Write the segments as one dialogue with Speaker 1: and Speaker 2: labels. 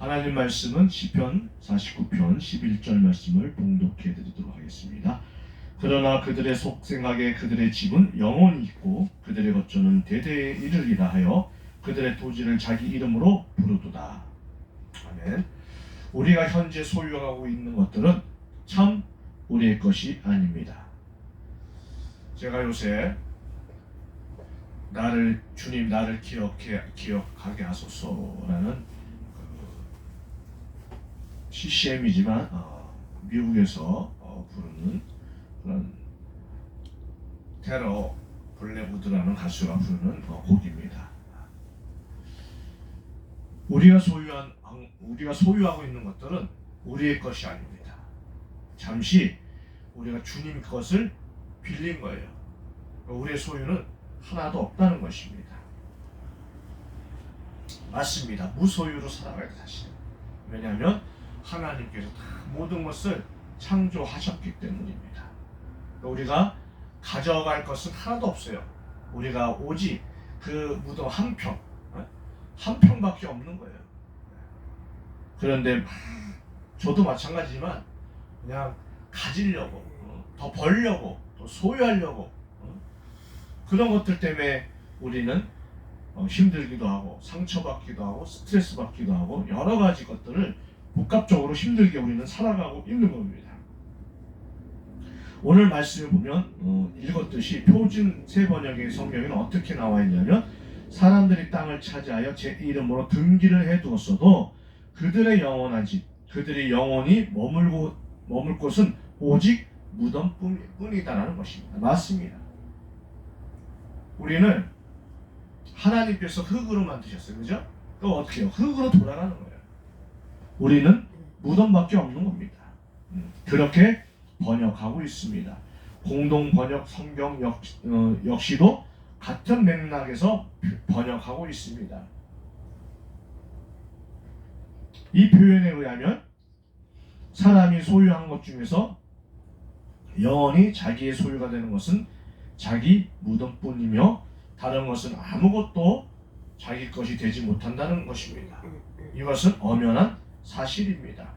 Speaker 1: 하나님 말씀은 시편 49편 11절 말씀을 봉독해 드리도록 하겠습니다. 그러나 그들의 속생각에 그들의 집은 영원히 있고 그들의 거처는 대대에 이르리라 하여 그들의 토지를 자기 이름으로 부르도다. 아멘. 우리가 현재 소유하고 있는 것들은 참 우리의 것이 아닙니다. 제가 요새 주님 나를 기억하게 하소서라는 CCM이지만 미국에서 부르는 그런 테러 블랙우드라는 가수가 부르는 곡입니다. 우리가 소유하고 있는 것들은 우리의 것이 아닙니다. 잠시 우리가 주님 것을 빌린 거예요. 우리의 소유는 하나도 없다는 것입니다. 맞습니다. 무소유로 살아가야 돼 사실. 왜냐하면 하나님께서 다 모든 것을 창조하셨기 때문입니다. 우리가 가져갈 것은 하나도 없어요. 우리가 오직 그 무덤 한 평밖에 없는 거예요. 그런데 저도 마찬가지지만 그냥 가지려고, 더 벌려고, 더 소유하려고 그런 것들 때문에 우리는 힘들기도 하고 상처받기도 하고 스트레스 받기도 하고 여러 가지 것들을 복합적으로 힘들게 우리는 살아가고 있는 겁니다. 오늘 말씀을 보면 읽었듯이 표준 세번역의 성경에는 어떻게 나와 있냐면 사람들이 땅을 차지하여 제 이름으로 등기를 해두었어도 그들의 영원한 집, 그들이 영원히 머물 곳은 오직 무덤뿐이다라는 것입니다. 맞습니다. 우리는 하나님께서 흙으로 만드셨어요. 그죠? 또 어떻게 해요? 흙으로 돌아가는 거예요. 우리는 무덤밖에 없는 겁니다. 그렇게 번역하고 있습니다. 공동 번역 성경 역시도 같은 맥락에서 번역하고 있습니다. 이 표현에 의하면 사람이 소유한 것 중에서 영원히 자기의 소유가 되는 것은 자기 무덤뿐이며 다른 것은 아무것도 자기 것이 되지 못한다는 것입니다. 이것은 엄연한 사실입니다.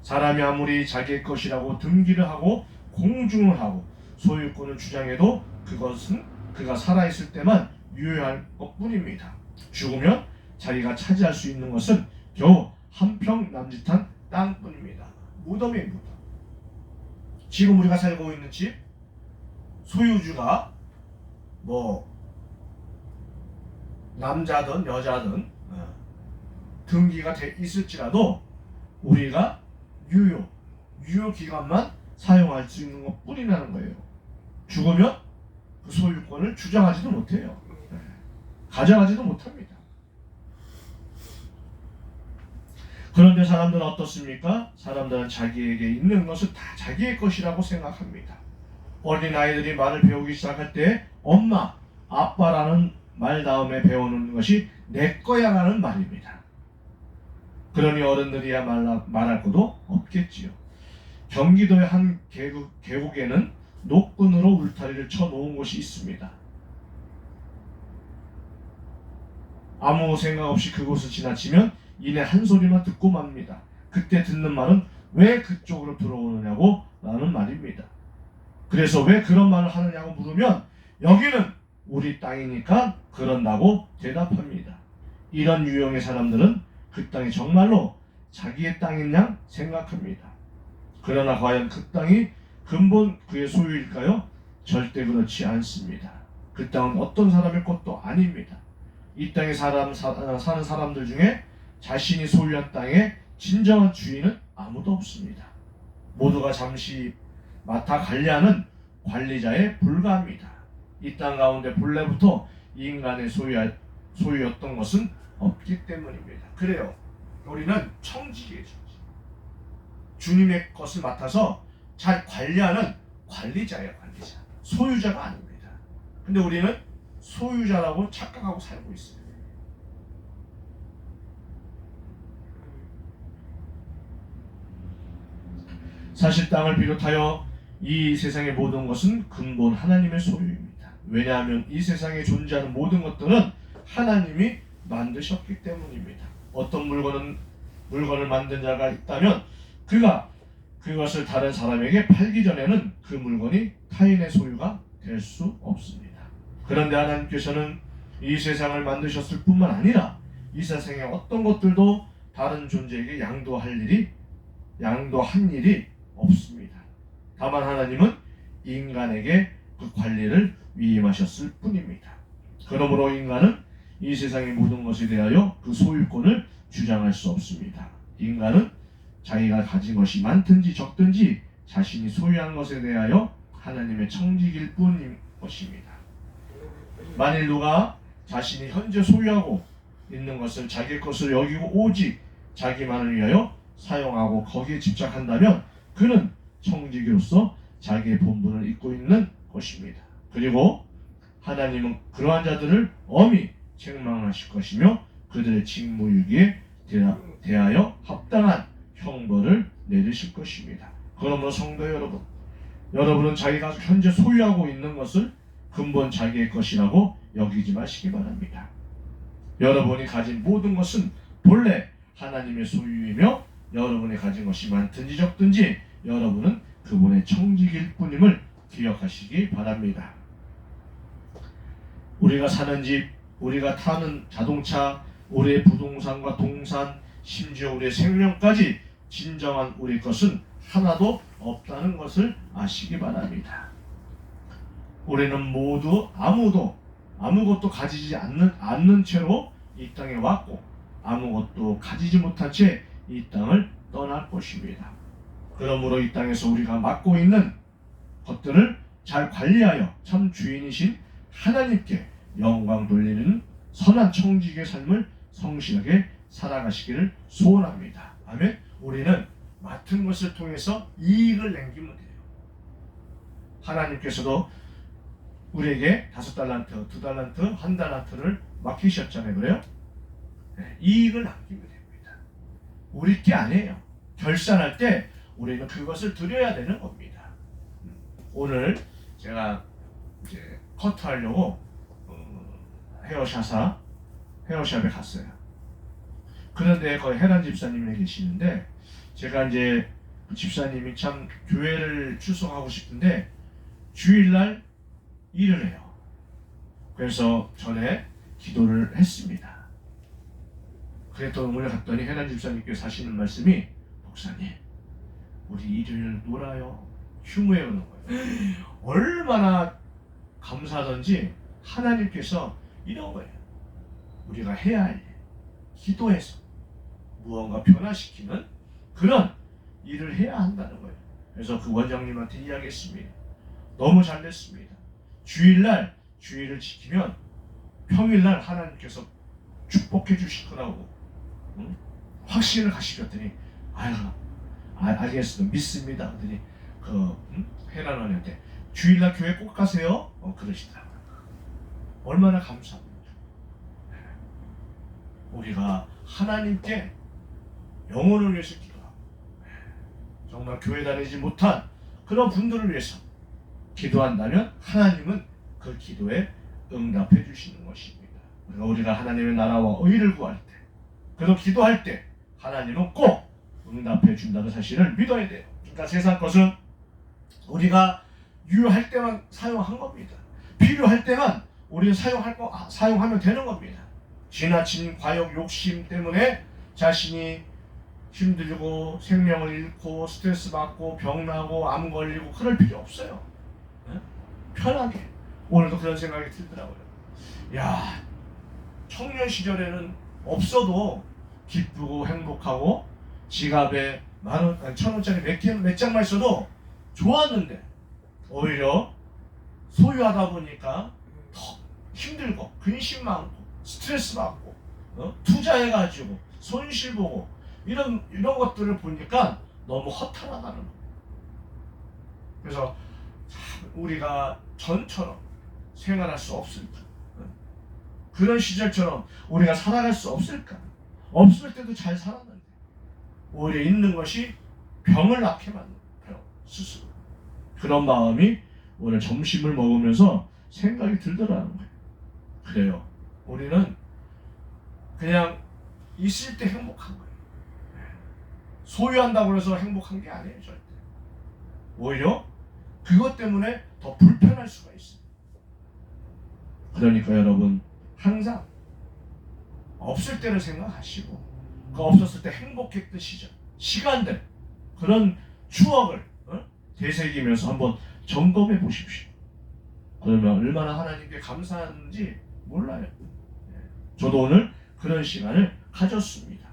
Speaker 1: 사람이 아무리 자기의 것이라고 등기를 하고 공증을 하고 소유권을 주장해도 그것은 그가 살아있을 때만 유효할 것뿐입니다. 죽으면 자기가 차지할 수 있는 것은 겨우 한 평 남짓한 땅뿐입니다. 무덤이에요, 무덤. 지금 우리가 살고 있는 집 소유주가 남자든 여자든 등기가 돼 있을지라도 우리가 유효 기간만 사용할 수 있는 것 뿐이라는 거예요. 죽으면 그 소유권을 주장하지도 못해요. 가져가지도 못합니다. 그런데 사람들은 어떻습니까? 사람들은 자기에게 있는 것을 다 자기의 것이라고 생각합니다. 어린아이들이 말을 배우기 시작할 때 엄마, 아빠라는 말 다음에 배우는 것이 내 거야 라는 말입니다. 그러니 어른들이야 말할 것도 없겠지요. 경기도의 한 계곡에는 노끈으로 울타리를 쳐놓은 곳이 있습니다. 아무 생각 없이 그곳을 지나치면 이내 한 소리만 듣고 맙니다. 그때 듣는 말은 왜 그쪽으로 들어오느냐고 라는 말입니다. 그래서 왜 그런 말을 하느냐고 물으면 여기는 우리 땅이니까 그런다고 대답합니다. 이런 유형의 사람들은 그 땅이 정말로 자기의 땅인 양 생각합니다. 그러나 과연 그 땅이 근본 그의 소유일까요? 절대 그렇지 않습니다. 그 땅은 어떤 사람의 것도 아닙니다. 이 땅에 사는 사람들 중에 자신이 소유한 땅의 진정한 주인은 아무도 없습니다. 모두가 잠시 맡아 관리하는 관리자에 불과합니다. 이 땅 가운데 본래부터 이 인간의 소유였던 것은 없기 때문입니다. 그래요. 우리는 청지기예요. 주님의 것을 맡아서 잘 관리하는 관리자예요. 관리자. 소유자가 아닙니다. 근데 우리는 소유자라고 착각하고 살고 있어요. 사실 땅을 비롯하여 이 세상의 모든 것은 근본 하나님의 소유입니다. 왜냐하면 이 세상에 존재하는 모든 것들은 하나님이 만드셨기 때문입니다. 어떤 물건은 물건을 만든 자가 있다면 그가 그것을 다른 사람에게 팔기 전에는 그 물건이 타인의 소유가 될 수 없습니다. 그런데 하나님께서는 이 세상을 만드셨을 뿐만 아니라 이 세상의 어떤 것들도 다른 존재에게 양도한 일이 없습니다. 다만 하나님은 인간에게 그 관리를 위임하셨을 뿐입니다. 그러므로 인간은 이 세상의 모든 것에 대하여 그 소유권을 주장할 수 없습니다. 인간은 자기가 가진 것이 많든지 적든지 자신이 소유한 것에 대하여 하나님의 청지기일 뿐인 것입니다. 만일 누가 자신이 현재 소유하고 있는 것을 자기 것을 여기고 오직 자기만을 위하여 사용하고 거기에 집착한다면 그는 청지기로서 자기의 본분을 잊고 있는 것입니다. 그리고 하나님은 그러한 자들을 엄히 책망하실 것이며 그들의 직무유기에 대하여 합당한 형벌을 내리실 것입니다. 그러므로 성도 여러분, 여러분은 자기가 현재 소유하고 있는 것을 근본 자기의 것이라고 여기지 마시기 바랍니다. 여러분이 가진 모든 것은 본래 하나님의 소유이며 여러분이 가진 것이 많든지 적든지 여러분은 그분의 청지기일 뿐임을 기억하시기 바랍니다. 우리가 사는 집, 우리가 타는 자동차, 우리의 부동산과 동산, 심지어 우리의 생명까지 진정한 우리 것은 하나도 없다는 것을 아시기 바랍니다. 우리는 모두 아무것도 가지지 않는 채로 이 땅에 왔고 아무것도 가지지 못한 채 이 땅을 떠날 것입니다. 그러므로 이 땅에서 우리가 맡고 있는 것들을 잘 관리하여 참 주인이신 하나님께 영광 돌리는 선한 청지기의 삶을 성실하게 살아가시기를 소원합니다. 아멘. 우리는 맡은 것을 통해서 이익을 남기면 돼요. 하나님께서도 우리에게 5달란트, 2달란트, 1달란트를 맡기셨잖아요. 그래요? 네, 이익을 남기면 됩니다. 우리 게 아니에요. 결산할 때 우리는 그것을 드려야 되는 겁니다. 오늘 제가 이제 커트하려고 헤어샵에 갔어요. 그런데 거기 해란 집사님이 계시는데 제가 이제 그 집사님이 참 교회를 출석하고 싶은데 주일날 일을 해요. 그래서 전에 기도를 했습니다. 그랬더니 오늘 갔더니 해란 집사님께서 하시는 말씀이 목사님 우리 일요일 놀아요. 휴무에 오는 거예요. 얼마나 감사하던지 하나님께서 이런 거예요. 우리가 해야 할 일, 기도해서 무언가 변화시키는 그런 일을 해야 한다는 거예요. 그래서 그 원장님한테 이야기했습니다. 너무 잘 됐습니다. 주일날 주일을 지키면 평일날 하나님께서 축복해 주실 거라고 확신을 가시켰더니 알겠습니다. 믿습니다. 그랬더니 해란원한테 주일날 교회 꼭 가세요. 그러시더라고요. 얼마나 감사합니다. 우리가 하나님께 영혼을 위해서 기도하고 정말 교회 다니지 못한 그런 분들을 위해서 기도한다면 하나님은 그 기도에 응답해 주시는 것입니다. 우리가 하나님의 나라와 의를 구할 때 그리고 기도할 때 하나님은 꼭 응답해 준다는 사실을 믿어야 돼요. 그러니까 세상 것은 우리가 유효할 때만 사용한 겁니다. 필요할 때만 우리는 사용하면 되는 겁니다. 지나친 과욕 욕심 때문에 자신이 힘들고 생명을 잃고 스트레스 받고 병나고 암 걸리고 그럴 필요 없어요. 네? 편하게. 오늘도 그런 생각이 들더라고요. 야, 청년 시절에는 없어도 기쁘고 행복하고 지갑에 1,000원짜리 몇 장만 있어도 좋았는데 오히려 소유하다 보니까 더 힘들고 근심 많고 스트레스 받고 투자해가지고 손실 보고 이런 것들을 보니까 너무 허탈하다는 거예요. 그래서 우리가 전처럼 생활할 수 없을까? 그런 시절처럼 우리가 살아갈 수 없을까? 없을 때도 잘 살았는데 오히려 있는 것이 병을 낳게 만든 스스로. 그런 마음이 오늘 점심을 먹으면서 생각이 들더라는 거예요. 그래요. 우리는 그냥 있을 때 행복한 거예요. 소유한다고 해서 행복한 게 아니에요. 절대. 오히려 그것 때문에 더 불편할 수가 있어요. 그러니까 여러분 항상 없을 때를 생각하시고 그 없었을 때 행복했던 시간들 그런 추억을 되새기면서 한번 점검해 보십시오. 그러면 얼마나 하나님께 감사한지 몰라요. 저도 오늘 그런 시간을 가졌습니다.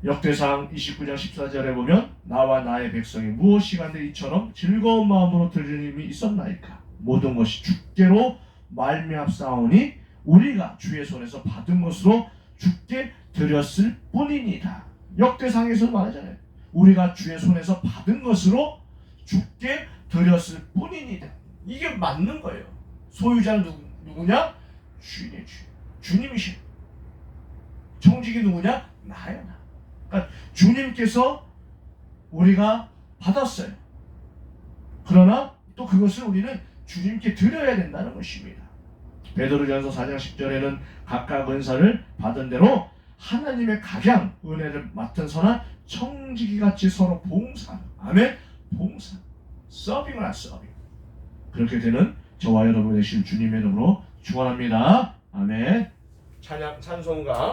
Speaker 1: 역대상 29장 14절에 보면 나와 나의 백성이 무엇이 간데 이처럼 즐거운 마음으로 들으림이 있었나이까. 모든 것이 주께로 말미암사오니 우리가 주의 손에서 받은 것으로 주께 드렸을 뿐이니라. 역대상에서 말하잖아요. 우리가 주의 손에서 받은 것으로 주께 드렸을 뿐이니라. 이게 맞는 거예요. 소유자는 누구냐? 주인의 주인. 주님이시오. 청직이 누구냐? 나야 나. 그러니까 주님께서 우리가 받았어요. 그러나 또 그것을 우리는 주님께 드려야 된다는 것입니다. 베드로전서 4장 10절에는 각각 은사를 받은 대로 하나님의 각양 은혜를 맡은 선한 청지기 같이 서로 봉사. 아멘. 봉사. 서빙을 한 서빙. 그렇게 되는 저와 여러분 되실 주님의 이름으로 축원합니다. 아멘. 찬송가